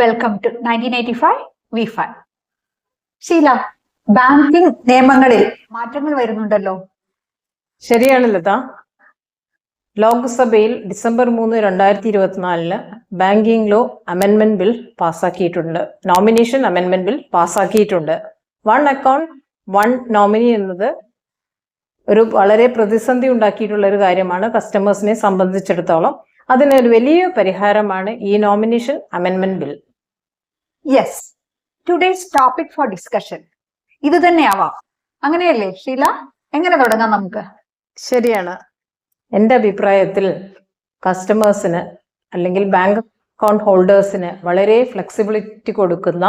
Welcome to 1985 V5. Sheela, banking നിയമങ്ങളിൽ മാറ്റങ്ങൾ വരുന്നുണ്ടല്ലോ. ശരിയാണ് ലത. ലോക്സഭയിൽ ഡിസംബർ 3, 2024 ബാങ്കിംഗ് ലോ അമെൻമെന്റ് ബിൽ പാസ്സാക്കിയിട്ടുണ്ട്. നോമിനേഷൻ അമെൻമെന്റ് ബിൽ പാസ്സാക്കിയിട്ടുണ്ട്. 1 അക്കൗണ്ട് 1 നോമിനി എന്നത് ഒരു വളരെ പ്രതിസന്ധി ഉണ്ടാക്കിയിട്ടുള്ള ഒരു കാര്യമാണ് കസ്റ്റമേഴ്സിനെ സംബന്ധിച്ചിടത്തോളം. അതിനൊരു വലിയ പരിഹാരമാണ് ഈ നോമിനേഷൻ അമെൻമെന്റ് bill. Yes, today's topic for discussion ഇത് തന്നെയാവാം. അങ്ങനെയല്ലേ ഷീല? എങ്ങനെ തുടങ്ങാം നമുക്ക്? ശരിയാണ്. എൻ്റെ അഭിപ്രായത്തിൽ കസ്റ്റമേഴ്സിന് അല്ലെങ്കിൽ ബാങ്ക് അക്കൗണ്ട് ഹോൾഡേഴ്സിന് വളരെ ഫ്ലെക്സിബിലിറ്റി കൊടുക്കുന്ന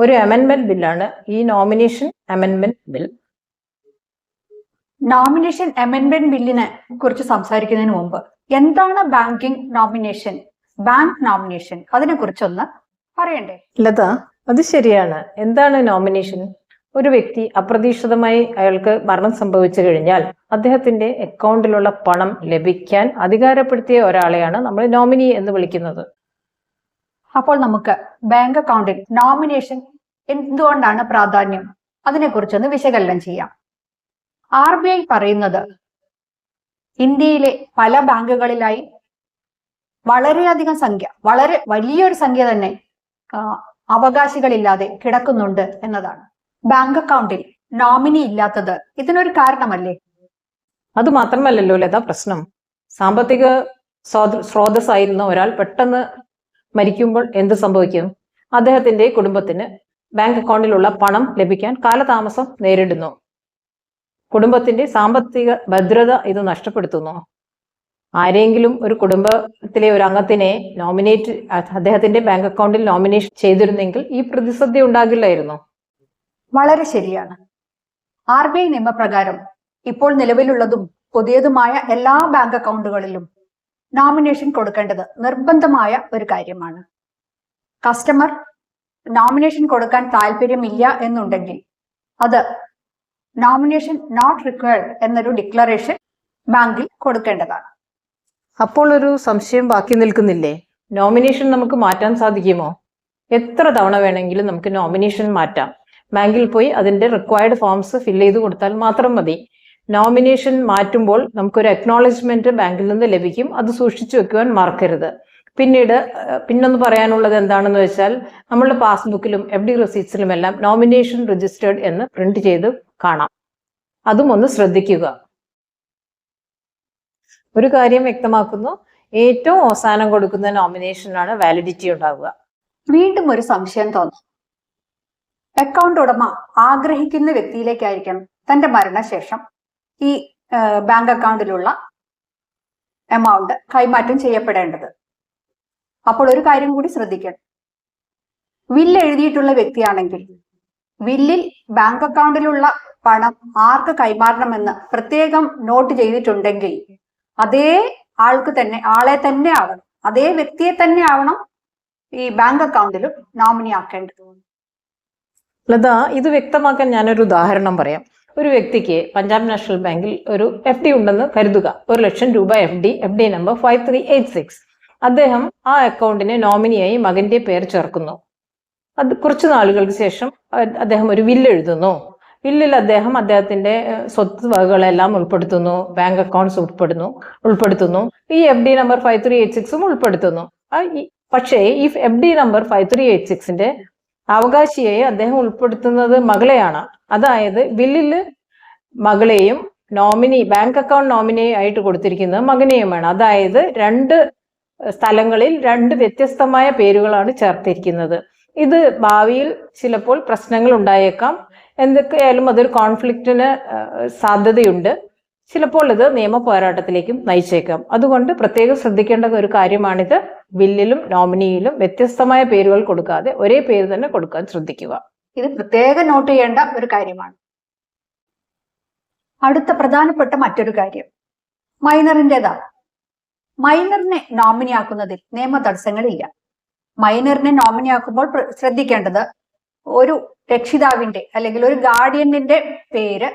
ഒരു അമെൻമെന്റ് ബില്ലാണ് ഈ നോമിനേഷൻ അമെൻമെന്റ് ബിൽ. നോമിനേഷൻ അമെൻമെന്റ് ബില്ലിനെ കുറിച്ച് സംസാരിക്കുന്നതിന് മുമ്പ് എന്താണ് ബാങ്കിംഗ് നോമിനേഷൻ, ബാങ്ക് നോമിനേഷൻ, അതിനെ കുറിച്ചൊന്ന് പറയണ്ടേ? ലത, അത് ശരിയാണ്. എന്താണ് നോമിനേഷൻ? ഒരു വ്യക്തി അപ്രതീക്ഷിതമായി അയാൾക്ക് മരണം സംഭവിച്ചു കഴിഞ്ഞാൽ അദ്ദേഹത്തിന്റെ അക്കൗണ്ടിലുള്ള പണം ലഭിക്കാൻ അധികാരപ്പെടുത്തിയ ഒരാളെയാണ് നമ്മൾ നോമിനി എന്ന് വിളിക്കുന്നത്. അപ്പോൾ നമുക്ക് ബാങ്ക് അക്കൗണ്ടിൽ നോമിനേഷൻ എന്തുകൊണ്ടാണ് പ്രാധാന്യം, അതിനെക്കുറിച്ചൊന്ന് വിശകലനം ചെയ്യാം. RBI പറയുന്നത് ഇന്ത്യയിലെ പല ബാങ്കുകളിലായി വളരെയധികം സംഖ്യ, വളരെ വലിയൊരു സംഖ്യ തന്നെ അവകാശികളില്ലാതെ കിടക്കുന്നുണ്ട് എന്നതാണ്. ബാങ്ക് അക്കൗണ്ടിൽ നോമിനി ഇല്ലാത്തത് ഇതിനൊരു കാരണമല്ലേ? അത് മാത്രമല്ലല്ലോ ലത പ്രശ്നം. സാമ്പത്തിക സ്രോതസ്സായിരുന്ന ഒരാൾ പെട്ടെന്ന് മരിക്കുമ്പോൾ എന്ത് സംഭവിക്കും? അദ്ദേഹത്തിന്റെ കുടുംബത്തിന് ബാങ്ക് അക്കൗണ്ടിലുള്ള പണം ലഭിക്കാൻ കാലതാമസം നേരിടുന്നു. കുടുംബത്തിന്റെ സാമ്പത്തിക ഭദ്രത ഇത് നഷ്ടപ്പെടുത്തുന്നു. ആരെങ്കിലും ഒരു കുടുംബത്തിലെ ഒരു അംഗത്തിനെ നോമിനേറ്റ് അദ്ദേഹത്തിന്റെ ബാങ്ക് അക്കൗണ്ടിൽ നോമിനേഷൻ ചെയ്തിരുന്നെങ്കിൽ ഈ പ്രതിസന്ധി ഉണ്ടാകില്ലായിരുന്നു. വളരെ ശരിയാണ്. RBI നിയമപ്രകാരം ഇപ്പോൾ നിലവിലുള്ളതും പുതിയതുമായ എല്ലാ ബാങ്ക് അക്കൗണ്ടുകളിലും നോമിനേഷൻ കൊടുക്കേണ്ടത് നിർബന്ധമായ ഒരു കാര്യമാണ്. കസ്റ്റമർ നോമിനേഷൻ കൊടുക്കാൻ താല്പര്യമില്ല എന്നുണ്ടെങ്കിൽ അത് നോമിനേഷൻ നോട്ട് റിക്വയർഡ് എന്നൊരു ഡിക്ലറേഷൻ ബാങ്കിൽ കൊടുക്കേണ്ടതാണ്. അപ്പോൾ ഒരു സംശയം ബാക്കി നിൽക്കുന്നില്ലേ? നോമിനേഷൻ നമുക്ക് മാറ്റാൻ സാധിക്കുമോ? എത്ര തവണ വേണമെങ്കിലും നമുക്ക് നോമിനേഷൻ മാറ്റാം. ബാങ്കിൽ പോയി അതിന്റെ റിക്വയർഡ് ഫോംസ് ഫിൽ ചെയ്ത് കൊടുത്താൽ മാത്രം മതി. നോമിനേഷൻ മാറ്റുമ്പോൾ നമുക്കൊരു അക്നോളജ്മെന്റ് ബാങ്കിൽ നിന്ന് ലഭിക്കും. അത് സൂക്ഷിച്ചു വെക്കുവാൻ മറക്കരുത്. പിന്നൊന്ന് പറയാനുള്ളത് എന്താണെന്ന് വെച്ചാൽ, നമ്മളുടെ പാസ്ബുക്കിലും FD റെസീറ്റ്സിലും എല്ലാം നോമിനേഷൻ രജിസ്റ്റേർഡ് എന്ന് പ്രിന്റ് ചെയ്ത് കാണാം. അതും ഒന്ന് ശ്രദ്ധിക്കുക. ഒരു കാര്യം വ്യക്തമാക്കുന്നു, ഏറ്റവും അവസാനം കൊടുക്കുന്ന നോമിനേഷനാണ് വാലിഡിറ്റി ഉണ്ടാവുക. വീണ്ടും ഒരു സംശയം തോന്നും. അക്കൗണ്ട് ഉടമ ആഗ്രഹിക്കുന്ന വ്യക്തിയിലേക്കായിരിക്കും തന്റെ മരണശേഷം ഈ ബാങ്ക് അക്കൗണ്ടിലുള്ള എമൗണ്ട് കൈമാറ്റം ചെയ്യപ്പെടേണ്ടത്. അപ്പോൾ ഒരു കാര്യം കൂടി ശ്രദ്ധിക്കണം. വില്ല് എഴുതിയിട്ടുള്ള വ്യക്തിയാണെങ്കിൽ വില്ലിൽ ബാങ്ക് അക്കൗണ്ടിലുള്ള പണം ആർക്ക് കൈമാറണമെന്ന് പ്രത്യേകം നോട്ട് ചെയ്തിട്ടുണ്ടെങ്കിൽ അതേ ആളെ തന്നെ ആവണം, അതേ വ്യക്തിയെ തന്നെ ആവണം ഈ ബാങ്ക് അക്കൗണ്ടിലും നോമിനി ആക്കേണ്ടത്. ലത, ഇത് വ്യക്തമാക്കാൻ ഞാനൊരു ഉദാഹരണം പറയാം. ഒരു വ്യക്തിക്ക് പഞ്ചാബ് നാഷണൽ ബാങ്കിൽ ഒരു FD ഉണ്ടെന്ന് കരുതുക. 1 ലക്ഷം രൂപ FD നമ്പർ 5386. അദ്ദേഹം ആ അക്കൗണ്ടിനെ നോമിനിയായി മകന്റെ പേര് ചേർക്കുന്നു. അത് കുറച്ചു നാളുകൾക്ക് ശേഷം അദ്ദേഹം ഒരു വില്ല് എഴുതുന്നു. വില്ലിൽ അദ്ദേഹം അദ്ദേഹത്തിന്റെ സ്വത്ത് വകകളെല്ലാം ഉൾപ്പെടുത്തുന്നു, ബാങ്ക് അക്കൗണ്ട്സ് ഉൾപ്പെടുത്തുന്നു, ഈ FD നമ്പർ 5386ഉം ഉൾപ്പെടുത്തുന്നു. പക്ഷേ ഈ FD നമ്പർ 5386ന്റെ അവകാശിയായി അദ്ദേഹം ഉൾപ്പെടുത്തുന്നത് മകളെയാണ്. അതായത് ബില്ലില് മകളെയും ബാങ്ക് അക്കൗണ്ട് നോമിനി ആയിട്ട് കൊടുത്തിരിക്കുന്നത് മകനെയുമാണ്. അതായത് 2 സ്ഥലങ്ങളിൽ 2 വ്യത്യസ്തമായ പേരുകളാണ് ചേർത്തിരിക്കുന്നത്. ഇത് ഭാവിയിൽ ചിലപ്പോൾ പ്രശ്നങ്ങൾ ഉണ്ടായേക്കാം. എന്തൊക്കെയായാലും അതൊരു കോൺഫ്ലിക്റ്റിന് സാധ്യതയുണ്ട്. ചിലപ്പോൾ ഇത് നിയമ പോരാട്ടത്തിലേക്കും നയിച്ചേക്കാം. അതുകൊണ്ട് പ്രത്യേകം ശ്രദ്ധിക്കേണ്ട ഒരു കാര്യമാണിത്. ബില്ലിലും നോമിനിയിലും വ്യത്യസ്തമായ പേരുകൾ കൊടുക്കാതെ ഒരേ പേര് തന്നെ കൊടുക്കാൻ ശ്രദ്ധിക്കുക. ഇത് പ്രത്യേകം നോട്ട് ചെയ്യേണ്ട ഒരു കാര്യമാണ്. അടുത്ത പ്രധാനപ്പെട്ട മറ്റൊരു കാര്യം മൈനറിൻ്റെതാണ്. മൈനറിനെ നോമിനിയാക്കുന്നതിൽ നിയമ തടസ്സങ്ങളില്ല. മൈനറിനെ നോമിനിയാക്കുമ്പോൾ ശ്രദ്ധിക്കേണ്ടത് ഒരു രക്ഷിതാവിന്റെ അല്ലെങ്കിൽ ഒരു ഗാർഡിയന്റെ പേര്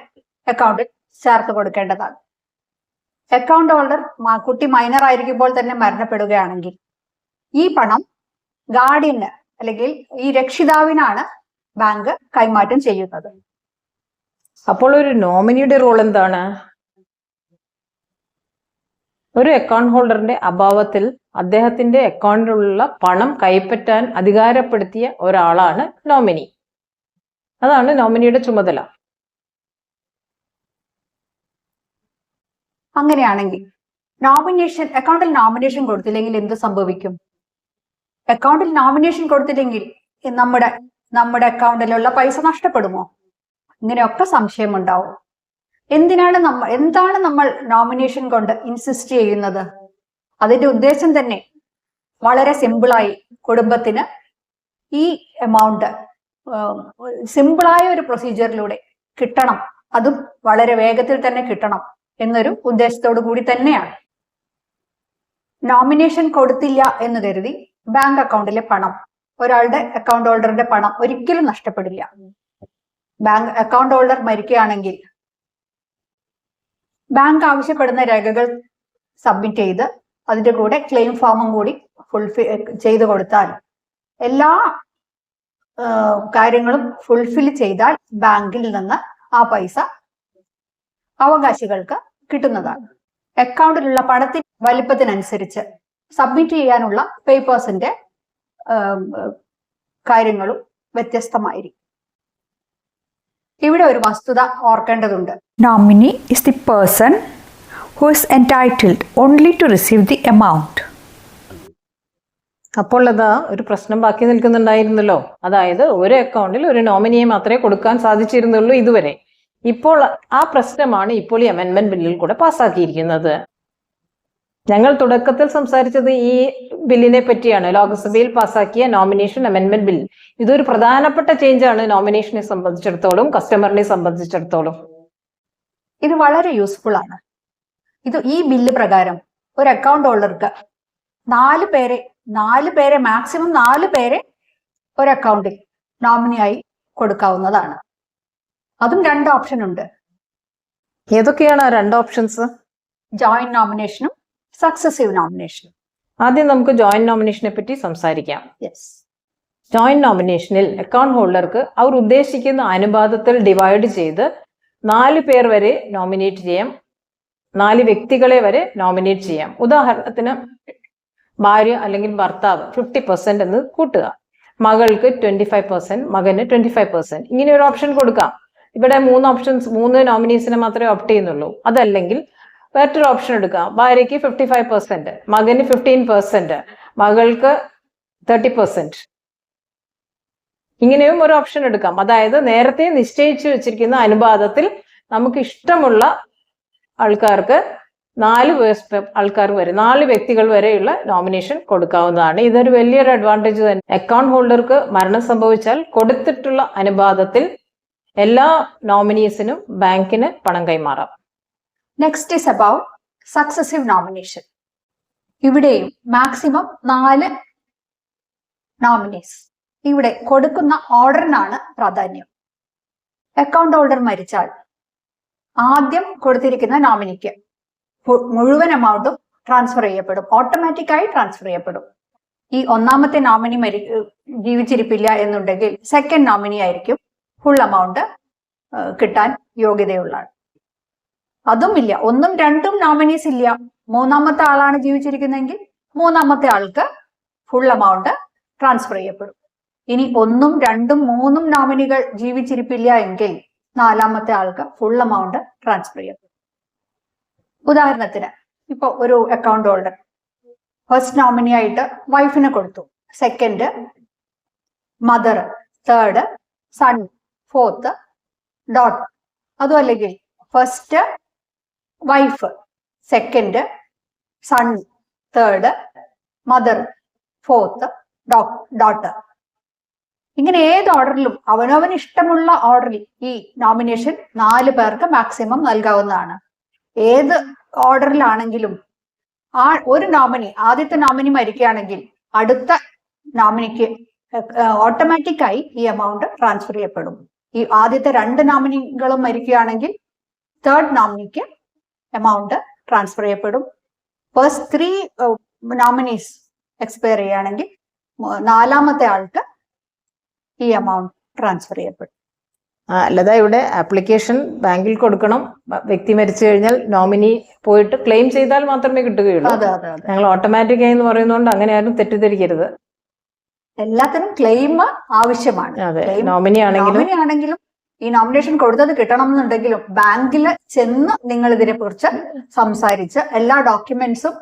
അക്കൗണ്ടിൽ ചേർത്ത് കൊടുക്കേണ്ടതാണ്. അക്കൗണ്ട് ഹോൾഡർ കുട്ടി മൈനർ ആയിരിക്കുമ്പോൾ തന്നെ മരണപ്പെടുകയാണെങ്കിൽ ഈ പണം ഗാർഡിയന് അല്ലെങ്കിൽ ഈ രക്ഷിതാവിനാണ് ബാങ്ക് കൈമാറ്റം ചെയ്യുന്നത്. അപ്പോൾ ഒരു നോമിനിയുടെ റോൾ എന്താണ്? ഒരു അക്കൗണ്ട് ഹോൾഡറിന്റെ അഭാവത്തിൽ അദ്ദേഹത്തിന്റെ അക്കൗണ്ടിലുള്ള പണം കൈപ്പറ്റാൻ അധികാരപ്പെടുത്തിയ ഒരാളാണ് നോമിനി. അതാണ് നോമിനിയുടെ ചുമതല. അങ്ങനെയാണെങ്കിൽ അക്കൗണ്ടിൽ നോമിനേഷൻ കൊടുത്തില്ലെങ്കിൽ എന്ത് സംഭവിക്കും? അക്കൗണ്ടിൽ നോമിനേഷൻ കൊടുത്തില്ലെങ്കിൽ നമ്മുടെ അക്കൗണ്ടിലുള്ള പൈസ നഷ്ടപ്പെടുമോ? ഇങ്ങനെയൊക്കെ സംശയമുണ്ടാവും. എന്താണ് നമ്മൾ നോമിനേഷൻ കൊണ്ട് ഇൻസിസ്റ്റ് ചെയ്യുന്നത്? അതിന്റെ ഉദ്ദേശം തന്നെ വളരെ സിമ്പിളായി കുടുംബത്തിന് ഈ എമൗണ്ട് സിമ്പിളായ ഒരു പ്രൊസീജിയറിലൂടെ കിട്ടണം, അതും വളരെ വേഗത്തിൽ തന്നെ കിട്ടണം എന്നൊരു ഉദ്ദേശത്തോടു കൂടി തന്നെയാണ്. നോമിനേഷൻ കൊടുത്തില്ല എന്ന് കരുതി ബാങ്ക് അക്കൗണ്ടിലെ പണം, ഒരാളുടെ അക്കൗണ്ട് ഹോൾഡറിന്റെ പണം ഒരിക്കലും നഷ്ടപ്പെടില്ല. ബാങ്ക് അക്കൗണ്ട് ഹോൾഡർ മരിക്കുകയാണെങ്കിൽ ബാങ്ക് ആവശ്യപ്പെടുന്ന രേഖകൾ സബ്മിറ്റ് ചെയ്ത് അതിന്റെ കൂടെ ക്ലെയിം ഫോമും കൂടി ചെയ്തു കൊടുത്താൽ, എല്ലാ കാര്യങ്ങളും ഫുൾഫിൽ ചെയ്താൽ ബാങ്കിൽ നിന്ന് ആ പൈസ അവകാശികൾക്ക് കിട്ടുന്നതാണ്. അക്കൗണ്ടിലുള്ള പണത്തിന്റെ വലിപ്പത്തിനനുസരിച്ച് സബ്മിറ്റ് ചെയ്യാനുള്ള പേപ്പേഴ്സിന്റെ കാര്യങ്ങളും വ്യത്യസ്തമായിരിക്കും. ഇവിടെ ഒരു വസ്തുത ഓർക്കേണ്ടതുണ്ട്. Nominee is the person who is entitled only to receive the amount. അപ്പോൾ അതാ ഒരു പ്രശ്നം ബാക്കി നിൽക്കുന്നുണ്ടായിരുന്നല്ലോ. അതായത് ഒരു അക്കൗണ്ടിൽ ഒരു നോമിനിയെ മാത്രമേ കൊടുക്കാൻ സാധിച്ചിരുന്നുള്ളൂ ഇതുവരെ. ഇപ്പോൾ ആ പ്രശ്നമാണ് ഇപ്പോൾ ഈ അമെൻമെന്റ് ബില്ലിൽ കൂടെ പാസ്സാക്കിയിരിക്കുന്നത്. ഞങ്ങൾ തുടക്കത്തിൽ സംസാരിച്ചത് ഈ ബില്ലിനെ പറ്റിയാണ്, ലോക്സഭയിൽ പാസ്സാക്കിയ നോമിനേഷൻ അമെൻമെന്റ് ബിൽ. ഇതൊരു പ്രധാനപ്പെട്ട ചേഞ്ച് ആണ് നോമിനേഷനെ സംബന്ധിച്ചിടത്തോളം, കസ്റ്റമറിനെ സംബന്ധിച്ചിടത്തോളം. ഇത് വളരെ യൂസ്ഫുൾ ആണ്. ഈ ബില്ല് പ്രകാരം ഒരു അക്കൗണ്ട് ഹോൾഡർക്ക് നാല് പേരെ മാക്സിമം 4 പേരെ ഒരു അക്കൗണ്ടിൽ നോമിനിയായി കൊടുക്കാവുന്നതാണ്. അതും 2 ഓപ്ഷൻ ഉണ്ട്. ഏതൊക്കെയാണ് ആ 2 ഓപ്ഷൻസ്? ജോയിന്റ് നോമിനേഷനും സക്സസീവ് നോമിനേഷനും. ആദ്യം നമുക്ക് ജോയിന്റ് നോമിനേഷനെ പറ്റി സംസാരിക്കാം. യെസ്. ജോയിന്റ് നോമിനേഷനിൽ അക്കൗണ്ട് ഹോൾഡർക്ക് അവർ ഉദ്ദേശിക്കുന്ന അനുപാതത്തിൽ ഡിവൈഡ് ചെയ്ത് 4 പേർ വരെ നോമിനേറ്റ് ചെയ്യാം, 4 വ്യക്തികളെ വരെ നോമിനേറ്റ് ചെയ്യാം. ഉദാഹരണത്തിന് ഭാര്യ അല്ലെങ്കിൽ ഭർത്താവ് 50% എന്ന് കൂട്ടുക, മകൾക്ക് 25%, മകന് 25%, ഇങ്ങനെ ഒരു ഓപ്ഷൻ കൊടുക്കാം. ഇവിടെ 3 നോമിനീസിനെ മാത്രമേ ഓപ്റ്റ് ചെയ്യുന്നുള്ളൂ. അതല്ലെങ്കിൽ വേറൊരു ഓപ്ഷൻ എടുക്കാം. ഭാര്യയ്ക്ക് 55%, മകന് 15%, മകൾക്ക് 30%. ഇങ്ങനെയും ഒരു ഓപ്ഷൻ എടുക്കാം. അതായത് നേരത്തെ നിശ്ചയിച്ചു വെച്ചിരിക്കുന്ന അനുപാതത്തിൽ നമുക്ക് ഇഷ്ടമുള്ള ആൾക്കാർക്ക് 4 ആൾക്കാർ വരെ, 4 വ്യക്തികൾ വരെയുള്ള നോമിനേഷൻ കൊടുക്കാവുന്നതാണ്. ഇതൊരു വലിയൊരു അഡ്വാൻറ്റേജ് തന്നെ. അക്കൗണ്ട് ഹോൾഡർക്ക് മരണം സംഭവിച്ചാൽ കൊടുത്തിട്ടുള്ള അനുപാതത്തിൽ എല്ലാ നോമിനീസിനും ബാങ്കിന് പണം കൈമാറാം. Next is about successive nomination. ഇവിടെയും മാക്സിമം 4 നോമിനീസ്. ഇവിടെ കൊടുക്കുന്ന ഓർഡറിനാണ് പ്രാധാന്യം. അക്കൗണ്ട് ഹോൾഡർ മരിച്ചാൽ ആദ്യം കൊടുത്തിരിക്കുന്ന നോമിനിക്ക് മുഴുവൻ എമൗണ്ടും ട്രാൻസ്ഫർ ചെയ്യപ്പെടും, ഓട്ടോമാറ്റിക്കായി ട്രാൻസ്ഫർ ചെയ്യപ്പെടും. ഈ ഒന്നാമത്തെ നോമിനി ജീവിച്ചിരിപ്പില്ല എന്നുണ്ടെങ്കിൽ സെക്കൻഡ് നോമിനി ആയിരിക്കും ഫുൾ എമൗണ്ട് കിട്ടാൻ യോഗ്യതയുള്ള ആൾ. അതുമില്ല, 1ഉം 2ഉം നോമിനീസ് ഇല്ല, 3ാമത്തെ ആളാണ് ജീവിച്ചിരിക്കുന്നതെങ്കിൽ 3ാമത്തെ ആൾക്ക് ഫുൾ എമൗണ്ട് ട്രാൻസ്ഫർ ചെയ്യപ്പെടും. ഇനി 1ഉം 2ഉം 3ഉം നോമിനികൾ ജീവിച്ചിരിപ്പില്ല എങ്കിൽ 4ാമത്തെ ആൾക്ക് ഫുൾ എമൗണ്ട് ട്രാൻസ്ഫർ ചെയ്യപ്പെടും. ഉദാഹരണത്തിന് ഇപ്പൊ ഒരു അക്കൗണ്ട് ഹോൾഡർ ഫസ്റ്റ് നോമിനി ആയിട്ട് വൈഫിനെ കൊടുത്തു, second mother, third son, fourth daughter. അതും അല്ലെങ്കിൽ first wife, second son, third mother, fourth daughter. ഇങ്ങനെ ഏത് ഓർഡറിലും അവനവന് ഇഷ്ടമുള്ള ഓർഡറിൽ ഈ നോമിനേഷൻ 4 പേർക്ക് മാക്സിമം നൽകാവുന്നതാണ്. ഏത് ഓർഡറിലാണെങ്കിലും ഒരു നോമിനി, ആദ്യത്തെ നോമിനി മരിക്കുകയാണെങ്കിൽ അടുത്ത നോമിനിക്ക് ഓട്ടോമാറ്റിക്കായി ഈ എമൗണ്ട് ട്രാൻസ്ഫർ ചെയ്യപ്പെടും. ഈ ആദ്യത്തെ 2 നോമിനികളും മരിക്കുകയാണെങ്കിൽ തേർഡ് നോമിനിക്ക് എമൗണ്ട് ട്രാൻസ്ഫർ ചെയ്യപ്പെടും. ഫസ്റ്റ് 3 നോമിനീസ് എക്സ്പയർ ചെയ്യുകയാണെങ്കിൽ 4ാമത്തെ ആൾക്ക് ഈ എമൗണ്ട് ട്രാൻസ്ഫർ ചെയ്യപ്പെടും. അല്ലാതെ ഇവിടെ ആപ്ലിക്കേഷൻ ബാങ്കിൽ കൊടുക്കണം, വ്യക്തി മരിച്ചു കഴിഞ്ഞാൽ നോമിനി പോയിട്ട് ക്ലെയിം ചെയ്താൽ മാത്രമേ കിട്ടുകയുള്ളൂ. അതെ അതെ അതെ. ഞങ്ങൾ ഓട്ടോമാറ്റിക് ആയി എന്ന് പറയുന്നതുകൊണ്ട് അങ്ങനെ ആരും തെറ്റിദ്ധരിക്കരുത്. എല്ലാത്തിനും ക്ലെയിം ആവശ്യമാണ്. അതെ, നോമിനി ആണെങ്കിലും ഈ നോമിനേഷൻ കൊടുത്തത് കിട്ടണം എന്നുണ്ടെങ്കിലും ബാങ്കിൽ ചെന്ന് നിങ്ങൾ ഇതിനെ കുറിച്ച് സംസാരിച്ച് എല്ലാ ഡോക്യുമെന്റ്സും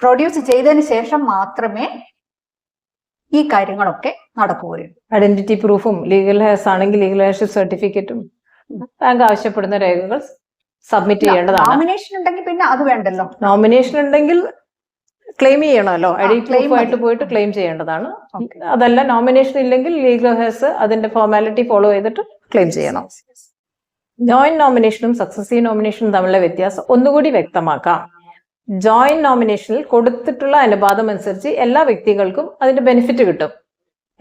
പ്രൊഡ്യൂസ് ചെയ്തതിന് ശേഷം മാത്രമേ ഈ കാര്യങ്ങളൊക്കെ നടക്കുകയുള്ളൂ. ഐഡന്റിറ്റി പ്രൂഫും ലീഗൽ ഹെയർസ് ആണെങ്കിൽ ലീഗൽ ഹെയർഷിപ്പ് സർട്ടിഫിക്കറ്റും ബാങ്ക് ആവശ്യപ്പെടുന്ന രേഖകൾ സബ്മിറ്റ് ചെയ്യേണ്ടതാണ്. നോമിനേഷൻ ഉണ്ടെങ്കിൽ പിന്നെ അത് വേണ്ടല്ലോ. നോമിനേഷൻ ഉണ്ടെങ്കിൽ ക്ലെയിം ചെയ്യണമല്ലോ, ഐഡന്റിറ്റി പ്രൂഫായിട്ട് പോയിട്ട് ക്ലെയിം ചെയ്യേണ്ടതാണ്. അതല്ല നോമിനേഷൻ ഇല്ലെങ്കിൽ ലീഗൽ ഹെയർസ് അതിന്റെ ഫോർമാലിറ്റി ഫോളോ ചെയ്തിട്ട് ക്ലെയിം ചെയ്യണം. ജോയിന്റ് നോമിനേഷനും സക്സസീവ് നോമിനേഷനും തമ്മിലുള്ള വ്യത്യാസം ഒന്നുകൂടി വ്യക്തമാക്കാം. ജോയിന്റ് നോമിനേഷനിൽ കൊടുത്തിട്ടുള്ള അനുപാതം അനുസരിച്ച് എല്ലാ വ്യക്തികൾക്കും അതിന്റെ ബെനിഫിറ്റ് കിട്ടും.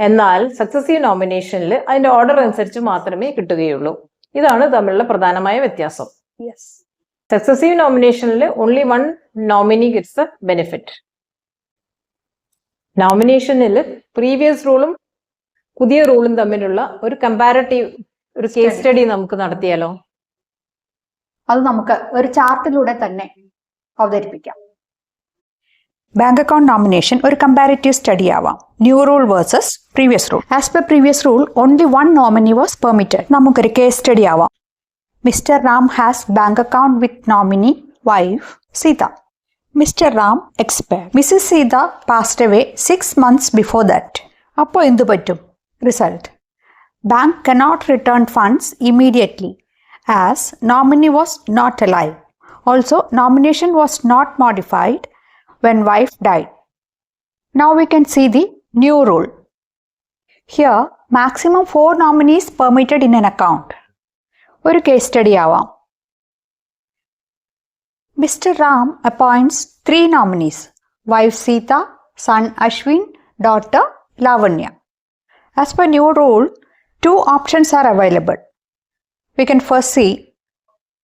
എന്നാൽ സക്സസീവ് നോമിനേഷനിൽ അതിന്റെ ഓർഡർ അനുസരിച്ച് മാത്രമേ കിട്ടുകയുള്ളൂ. ഇതാണ് തമ്മിലുള്ള പ്രധാനമായ വ്യത്യാസം. സക്സസീവ് നോമിനേഷനിൽ only one nominee gets the benefit. നോമിനേഷനിൽ പ്രീവിയസ് റൂളും പുതിയ റൂളും തമ്മിലുള്ള ഒരു കമ്പാരറ്റീവ് ഒരു കേസ് സ്റ്റഡി നമുക്ക് നടത്തിയാലോ? അത് നമുക്ക് ഒരു ചാർട്ടിലൂടെ തന്നെ അവതരിപ്പിക്കാം. ബാങ്ക് അക്കൗണ്ട് നോമിനേഷൻ ഒരു കമ്പാരിറ്റീവ് സ്റ്റഡി ആവാം. New rule versus previous rule. As per previous rule only one nominee was permitted. നമുക്കൊരു കേസ് സ്റ്റഡി ആവാം. Mister Ram has bank account with nominee wife Sita. Mr. Ram expired. Mrs. Sita passed away 6 months before that. അപ്പോൾ എന്തു പറ്റും? Result. Bank cannot return funds immediately as nominee was not alive. Also, nomination was not modified when wife died. Now we can see the new rule. Here, maximum 4 nominees permitted in an account. ഒരു case study ആവാം. Mr. Ram appoints 3 nominees, wife Sita, son Ashwin, daughter Lavanya. As per new rule, 2 options are available. We can first see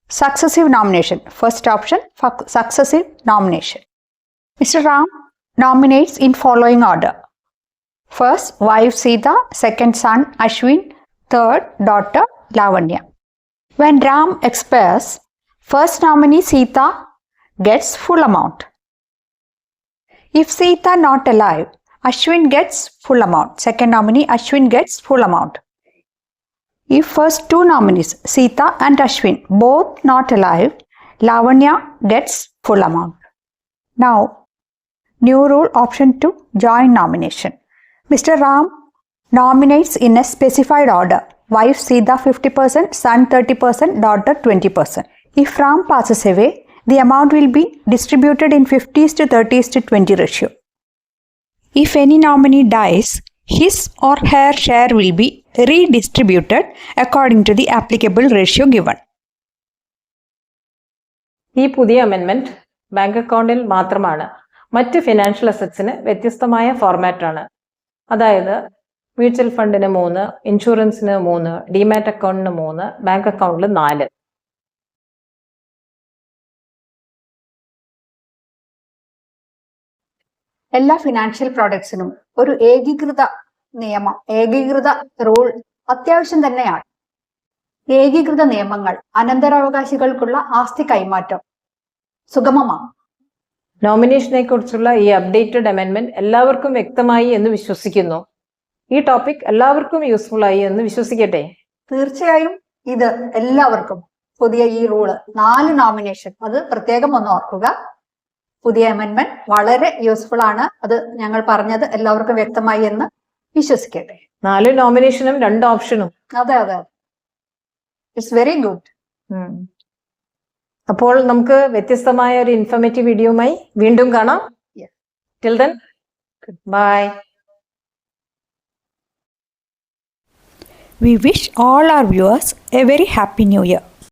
successive nomination. First option, successive nomination. Mr. Ram nominates in following order. First, wife Sita, second son Ashwin, third daughter Lavanya. When Ram expires, first nominee Sita gets full amount. If Sita not alive, Ashwin gets full amount. Second nominee Ashwin gets full amount. If first 2 nominees Sita and Ashwin both not alive, Lavanya gets full amount. Now, new rule option 2, joint nomination. Mr. Ram nominates in a specified order. Wife Sita 50%, son 30%, daughter 20%. If Ram passes away, the amount will be distributed in 50:30:20 ratio. If any nominee dies, his or her share will be redistributed according to the applicable ratio given. ഈ പുതിയ അമെൻമെന്റ് bank അക്കൗണ്ടിൽ മാത്രമാണ്. മറ്റ് financial അസറ്റ്സിന് വ്യത്യസ്തമായ ഫോർമാറ്റാണ്. അതായത് mutual ഫണ്ടിന് 3, ഇൻഷുറൻസിന് 3, demat അക്കൗണ്ടിന് 3, bank അക്കൗണ്ടിൽ 4. എല്ലാ ഫിനാൻഷ്യൽ പ്രോഡക്ട്സിനും ഒരു ഏകീകൃത നിയമം, ഏകീകൃത റൂൾ അത്യാവശ്യം തന്നെയാണ്. ഏകീകൃത നിയമങ്ങൾ അനന്തരാവകാശികൾക്കുള്ള ആസ്തി കൈമാറ്റം സുഗമമാണ്. നോമിനേഷനെ കുറിച്ചുള്ള ഈ അപ്ഡേറ്റഡ് അമെൻമെന്റ് എല്ലാവർക്കും വ്യക്തമായി എന്ന് വിശ്വസിക്കുന്നു. ഈ ടോപ്പിക് എല്ലാവർക്കും യൂസ്ഫുൾ ആയി എന്ന് വിശ്വസിക്കട്ടെ. തീർച്ചയായും ഇത് എല്ലാവർക്കും പുതിയ ഈ റൂള് 4 നോമിനേഷൻ, അത് പ്രത്യേകം ഒന്ന് ഓർക്കുക. പുതിയ അമെൻമെന്റ് വളരെ യൂസ്ഫുൾ ആണ്. അത് ഞങ്ങൾ പറഞ്ഞത് എല്ലാവർക്കും വ്യക്തമായി എന്ന് വിശ്വസിക്കട്ടെ. 4 നോമിനേഷനും 2 ഓപ്ഷനും. അതെ അതെ, ഇറ്റ്സ് വെരി ഗുഡ്. അപ്പോൾ നമുക്ക് വ്യത്യസ്തമായ ഒരു ഇൻഫോർമേറ്റീവ് വീഡിയോയുമായി വീണ്ടും കാണാം. Till then, bye. We wish all our viewers a very happy new year.